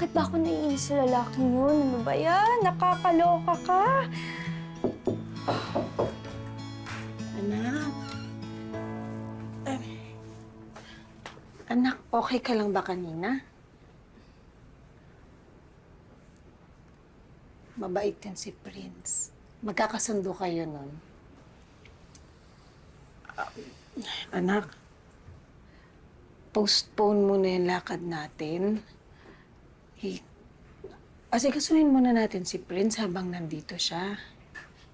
Bakit ba ako naiinis sa lalaking yun? Ano ba yan? Nakakaloka ka. Anak. Anak, okay ka lang ba kanina? Mabait din si Prince. Magkakasundo kayo nun. Anak, postpone muna yung lakad natin. Asikasuhin muna natin si Prince habang nandito siya.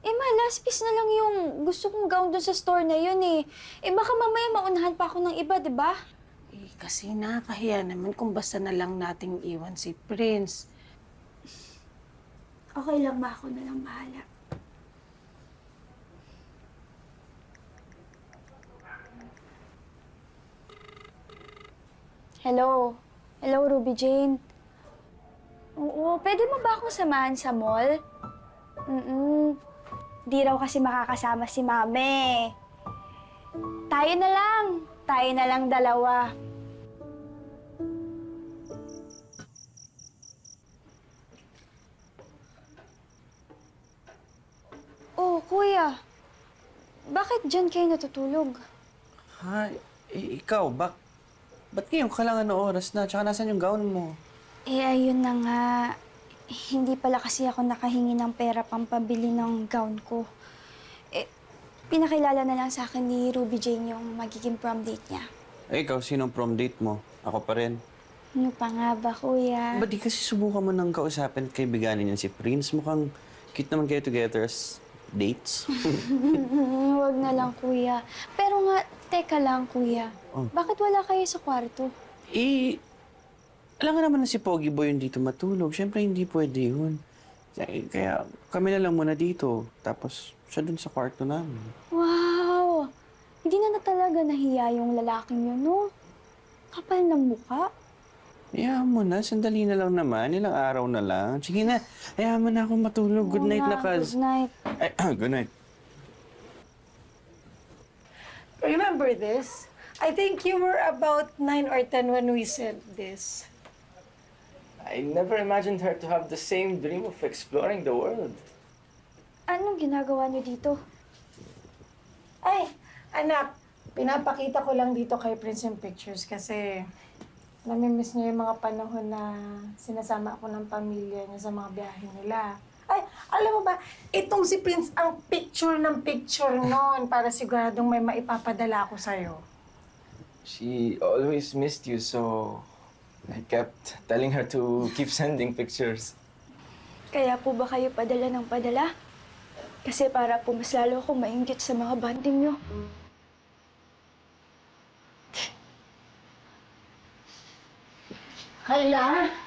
Ma, last piece na lang yung gusto kong gown doon sa store na yun eh. Baka mamaya maunahan pa ako ng iba, di ba? Kasi nakakahiya naman kung basta na lang nating iwan si Prince. Okay lang ba? Ako na lang bahala. Hello? Hello, Ruby Jane? Oo, pwede mo ba akong samahan sa mall? Di raw kasi makakasama si Mame. Tayo na lang. Tayo na lang dalawa. Oh, kuya. Bakit dyan kayo natutulog? Ha? Ikaw, ba't ngayon ka lang oras na? Tsaka nasan yung gown mo? Ayun na nga. Hindi pala kasi ako nakahingi ng pera pang pambili ng gown ko. Pinakilala na lang sa akin ni Ruby Jane yung magiging prom date niya. Ikaw, sinong prom date mo? Ako pa rin. Ano pa nga ba, kuya? Ba't di kasi subukan mo nang kausapin at kaibiganin niyan si Prince? Mukhang cute naman kayo together as dates. Huwag na lang, kuya. Pero nga, teka lang, kuya. Oh. Bakit wala kayo sa kwarto? Alam nga naman na si Pogi Boy yung dito matulog. Siyempre, hindi pwede yun. Kaya kami na lang muna dito. Tapos, siya dun sa kwarto namin. Wow! Hindi na talaga nahiya yung lalaking yun, no? Kapal ng mukha. Hayaan mo na. Sandali na lang naman. Ilang araw na lang. Sige na. Hayaan mo na ako matulog. Good Oo night nga, na, Kaz. Good night. Ay, good night. Remember this? I think you were about 9 or 10 when we sent this. I never imagined her to have the same dream of exploring the world. Anong ginagawa niyo dito? Ay, anak, pinapakita ko lang dito kay Prince yung pictures kasi namimiss niya yung mga panahon na sinasama ako ng pamilya niya sa mga biyahe nila. Ay, alam mo ba, itong si Prince ang picture ng picture noon para siguradong may maipapadala ko sa'yo. She always missed you, so I kept telling her to keep sending pictures. Kaya po ba kayo padala ng padala? Kasi para po mas lalo akong mainggit sa mga banding niyo. Kailan?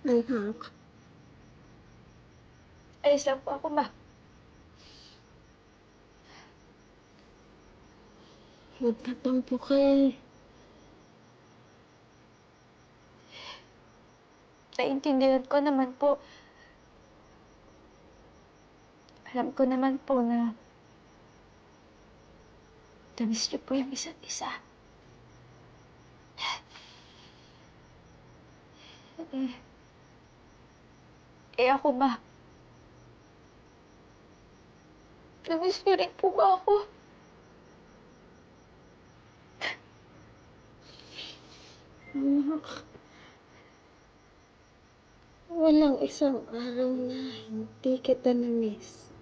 Anak. Ayos lang po ako ba? Magtatampo ka eh. Naintindihan ko naman po. Alam ko naman po na namiss niyo po yung isa't isa. Ako ba? Namiss niyo rin po ba ako? Anak. Walang isang araw na hindi kita na-miss.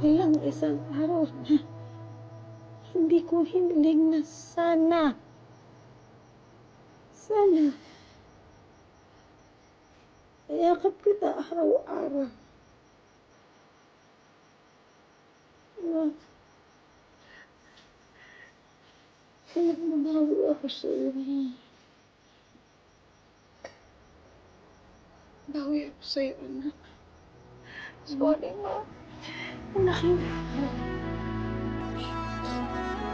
Walang isang araw na hindi ko hiniling na sana. Sana. Iyakap kita araw-araw. Anak. Bawi ako sa iyo. Bawi ako sa iyo, anak. Sorry, ma. Anak, hindi.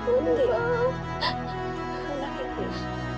Sorry, ma. Anak, hindi.